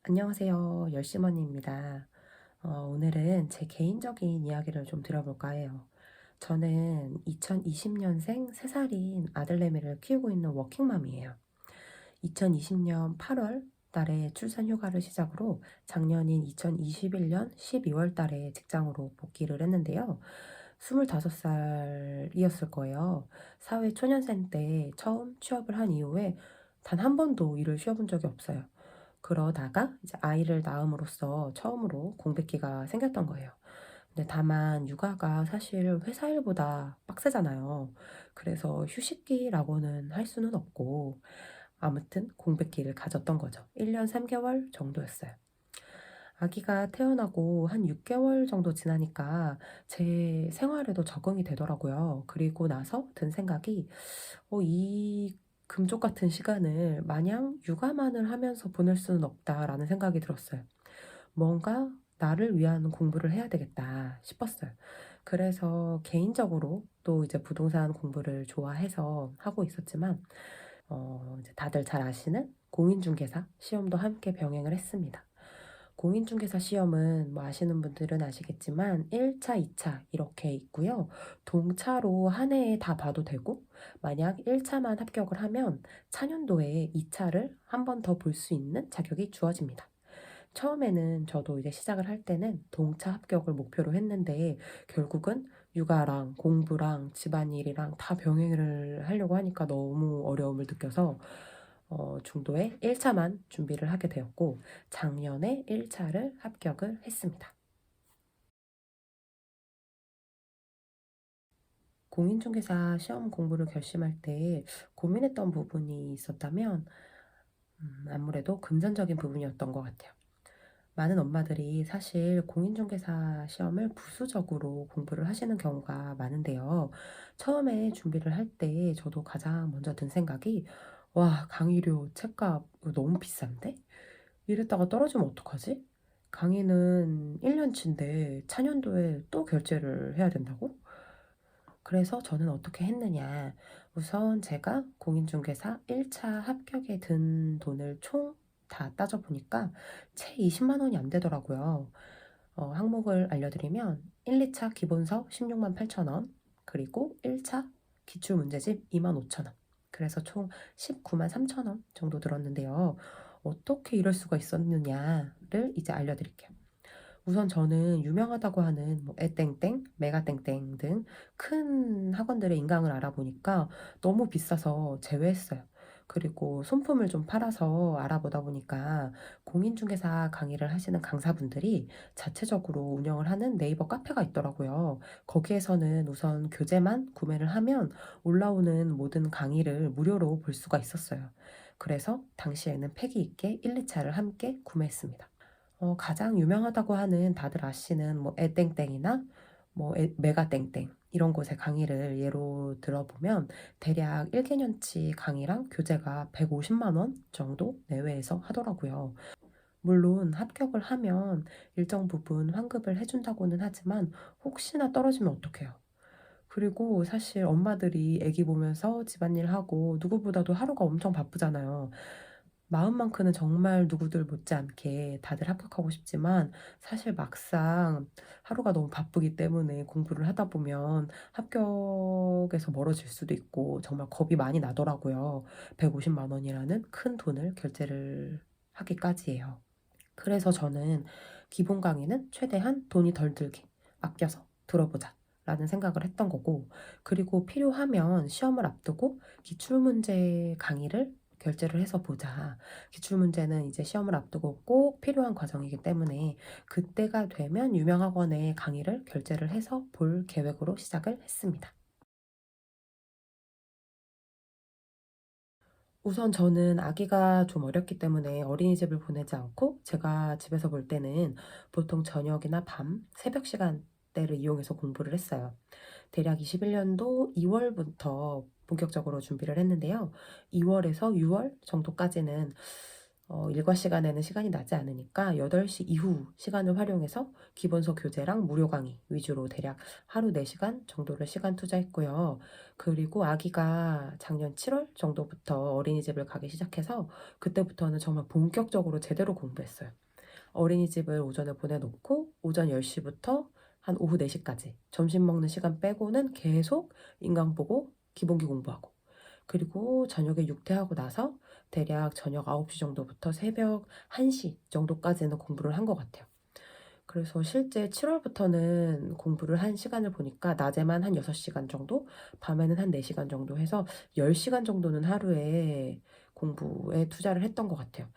안녕하세요. 열심언니입니다. 오늘은 제 개인적인 이야기를 좀 드려볼까 해요. 저는 2020년생 3살인 아들내미를 키우고 있는 워킹맘이에요. 2020년 8월 달에 출산 휴가를 시작으로 작년인 2021년 12월 달에 직장으로 복귀를 했는데요. 25살이었을 거예요. 사회 초년생 때 처음 취업을 한 이후에 단 한 번도 일을 쉬어본 적이 없어요. 그러다가 이제 아이를 낳음으로써 처음으로 공백기가 생겼던 거예요. 근데 다만 육아가 사실 회사 일보다 빡세잖아요. 그래서 휴식기라고는 할 수는 없고 아무튼 공백기를 가졌던 거죠. 1년 3개월 정도였어요. 아기가 태어나고 한 6개월 정도 지나니까 제 생활에도 적응이 되더라고요. 그리고 나서 든 생각이 이 금쪽 같은 시간을 마냥 육아만을 하면서 보낼 수는 없다라는 생각이 들었어요. 뭔가 나를 위한 공부를 해야 되겠다 싶었어요. 그래서 개인적으로 또 이제 부동산 공부를 좋아해서 하고 있었지만, 이제 다들 잘 아시는 공인중개사 시험도 함께 병행을 했습니다. 공인중개사 시험은 뭐 아시는 분들은 아시겠지만 1차, 2차 이렇게 있고요. 동차로 한 해에 다 봐도 되고 만약 1차만 합격을 하면 차년도에 2차를 한 번 더 볼 수 있는 자격이 주어집니다. 처음에는 저도 이제 시작을 할 때는 동차 합격을 목표로 했는데 결국은 육아랑 공부랑 집안일이랑 다 병행을 하려고 하니까 너무 어려움을 느껴서 중도에 1차만 준비를 하게 되었고 작년에 1차를 합격을 했습니다. 공인중개사 시험 공부를 결심할 때 고민했던 부분이 있었다면 아무래도 금전적인 부분이었던 것 같아요. 많은 엄마들이 사실 공인중개사 시험을 부수적으로 공부를 하시는 경우가 많은데요. 처음에 준비를 할 때 저도 가장 먼저 든 생각이 와, 강의료, 책값 이거 너무 비싼데? 이랬다가 떨어지면 어떡하지? 강의는 1년치인데 차년도에 또 결제를 해야 된다고? 그래서 저는 어떻게 했느냐. 우선 제가 공인중개사 1차 합격에 든 돈을 총 다 따져보니까 채 20만 원이 안 되더라고요. 항목을 알려드리면 1, 2차 기본서 16만 8천 원, 그리고 1차 기출문제집 2만 5천 원. 그래서 총 19만 3천 원 정도 들었는데요. 어떻게 이럴 수가 있었느냐를 이제 알려드릴게요. 우선 저는 유명하다고 하는 뭐 에땡땡, 메가땡땡 등 큰 학원들의 인강을 알아보니까 너무 비싸서 제외했어요. 그리고 손품을 좀 팔아서 알아보다 보니까 공인중개사 강의를 하시는 강사분들이 자체적으로 운영을 하는 네이버 카페가 있더라고요. 거기에서는 우선 교재만 구매를 하면 올라오는 모든 강의를 무료로 볼 수가 있었어요. 그래서 당시에는 패기 있게 1, 2차를 함께 구매했습니다. 가장 유명하다고 하는 다들 아시는 뭐 에땡땡이나 뭐 메가땡땡 이런 곳의 강의를 예로 들어보면 대략 1개년치 강의랑 교재가 150만 원 정도 내외에서 하더라고요. 물론 합격을 하면 일정 부분 환급을 해준다고는 하지만 혹시나 떨어지면 어떡해요. 그리고 사실 엄마들이 아기 보면서 집안일 하고 누구보다도 하루가 엄청 바쁘잖아요. 마음만큼은 정말 누구들 못지않게 다들 합격하고 싶지만 사실 막상 하루가 너무 바쁘기 때문에 공부를 하다 보면 합격에서 멀어질 수도 있고 정말 겁이 많이 나더라고요. 150만 원이라는 큰 돈을 결제를 하기까지예요. 그래서 저는 기본 강의는 최대한 돈이 덜 들게 아껴서 들어보자 라는 생각을 했던 거고, 그리고 필요하면 시험을 앞두고 기출문제 강의를 결제를 해서 보자. 기출문제는 이제 시험을 앞두고 꼭 필요한 과정이기 때문에 그때가 되면 유명 학원의 강의를 결제를 해서 볼 계획으로 시작을 했습니다. 우선 저는 아기가 좀 어렸기 때문에 어린이집을 보내지 않고 제가 집에서 볼 때는 보통 저녁이나 밤, 새벽 시간대를 이용해서 공부를 했어요. 대략 21년도 2월부터 본격적으로 준비를 했는데요. 2월에서 6월 정도까지는 일과 시간에는 시간이 나지 않으니까 8시 이후 시간을 활용해서 기본서 교재랑 무료 강의 위주로 대략 하루 4시간 정도를 시간 투자했고요. 그리고 아기가 작년 7월 정도부터 어린이집을 가기 시작해서 그때부터는 정말 본격적으로 제대로 공부했어요. 어린이집을 오전에 보내놓고 오전 10시부터 한 오후 4시까지 점심 먹는 시간 빼고는 계속 인강 보고 기본기 공부하고, 그리고 저녁에 육퇴하고 나서 대략 저녁 9시 정도부터 새벽 1시 정도까지는 공부를 한 것 같아요. 그래서 실제 7월부터는 공부를 한 시간을 보니까 낮에만 한 6시간 정도, 밤에는 한 4시간 정도 해서 10시간 정도는 하루에 공부에 투자를 했던 것 같아요.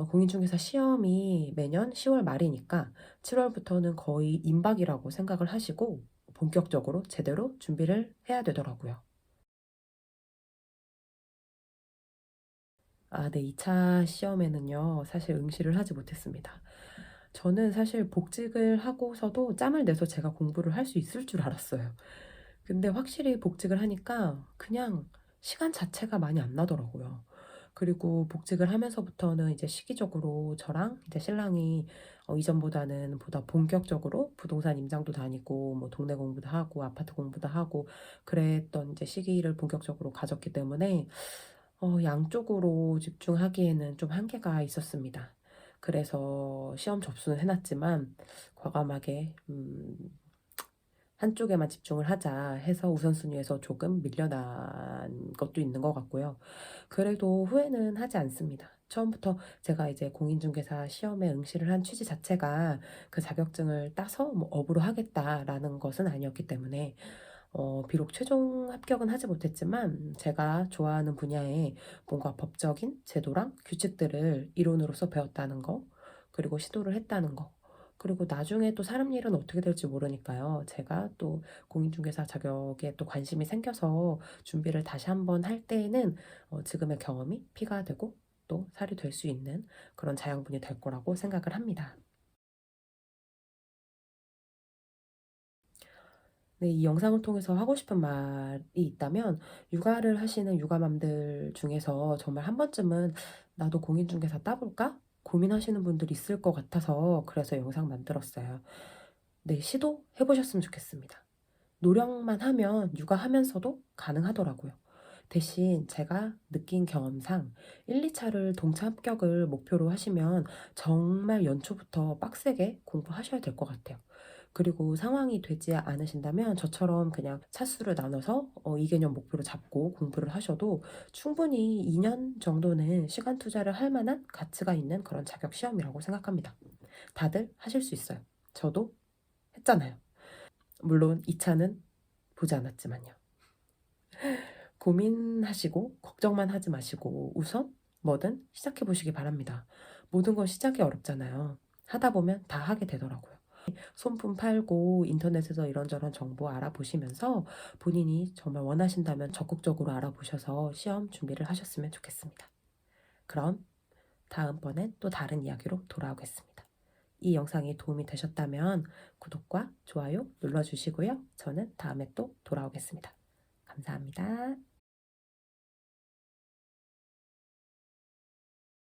공인중개사 시험이 매년 10월 말이니까 7월부터는 거의 임박이라고 생각을 하시고 본격적으로 제대로 준비를 해야 되더라고요. 아, 네. 2차 시험에는요, 사실 응시를 하지 못했습니다. 저는 사실 복직을 하고서도 짬을 내서 제가 공부를 할 수 있을 줄 알았어요. 근데 확실히 복직을 하니까 그냥 시간 자체가 많이 안 나더라고요. 그리고 복직을 하면서부터는 이제 시기적으로 저랑 이제 신랑이 이전보다는 보다 본격적으로 부동산 임장도 다니고 뭐 동네 공부도 하고 아파트 공부도 하고 그랬던 이제 시기를 본격적으로 가졌기 때문에 양쪽으로 집중하기에는 좀 한계가 있었습니다. 그래서 시험 접수는 해 놨지만 과감하게 한쪽에만 집중을 하자 해서 우선순위에서 조금 밀려난 것도 있는 것 같고요. 그래도 후회는 하지 않습니다. 처음부터 제가 이제 공인중개사 시험에 응시를 한 취지 자체가 그 자격증을 따서 뭐 업으로 하겠다라는 것은 아니었기 때문에 비록 최종 합격은 하지 못했지만 제가 좋아하는 분야에 뭔가 법적인 제도랑 규칙들을 이론으로서 배웠다는 거, 그리고 시도를 했다는 거, 그리고 나중에 또 사람 일은 어떻게 될지 모르니까요. 제가 또 공인중개사 자격에 또 관심이 생겨서 준비를 다시 한번 할 때에는 지금의 경험이 피가 되고 또 살이 될 수 있는 그런 자양분이 될 거라고 생각을 합니다. 네, 이 영상을 통해서 하고 싶은 말이 있다면, 육아를 하시는 육아맘들 중에서 정말 한 번쯤은 '나도 공인중개사 따볼까?' 고민하시는 분들이 있을 것 같아서 그래서 영상 만들었어요. 네, 시도해 보셨으면 좋겠습니다. 노력만 하면 육아하면서도 가능하더라고요. 대신 제가 느낀 경험상 1-2차를 동차 합격을 목표로 하시면 정말 연초부터 빡세게 공부하셔야 될 것 같아요. 그리고 상황이 되지 않으신다면 저처럼 그냥 차수를 나눠서 이 개념 목표로 잡고 공부를 하셔도 충분히 2년 정도는 시간 투자를 할 만한 가치가 있는 그런 자격 시험이라고 생각합니다. 다들 하실 수 있어요. 저도 했잖아요. 물론 2 차는 보지 않았지만요. 고민하시고 걱정만 하지 마시고 우선 뭐든 시작해 보시기 바랍니다. 모든 건 시작이 어렵잖아요. 하다 보면 다 하게 되더라고요. 손품 팔고 인터넷에서 이런저런 정보 알아보시면서 본인이 정말 원하신다면 적극적으로 알아보셔서 시험 준비를 하셨으면 좋겠습니다. 그럼 다음번엔 또 다른 이야기로 돌아오겠습니다. 이 영상이 도움이 되셨다면 구독과 좋아요 눌러주시고요. 저는 다음에 또 돌아오겠습니다. 감사합니다.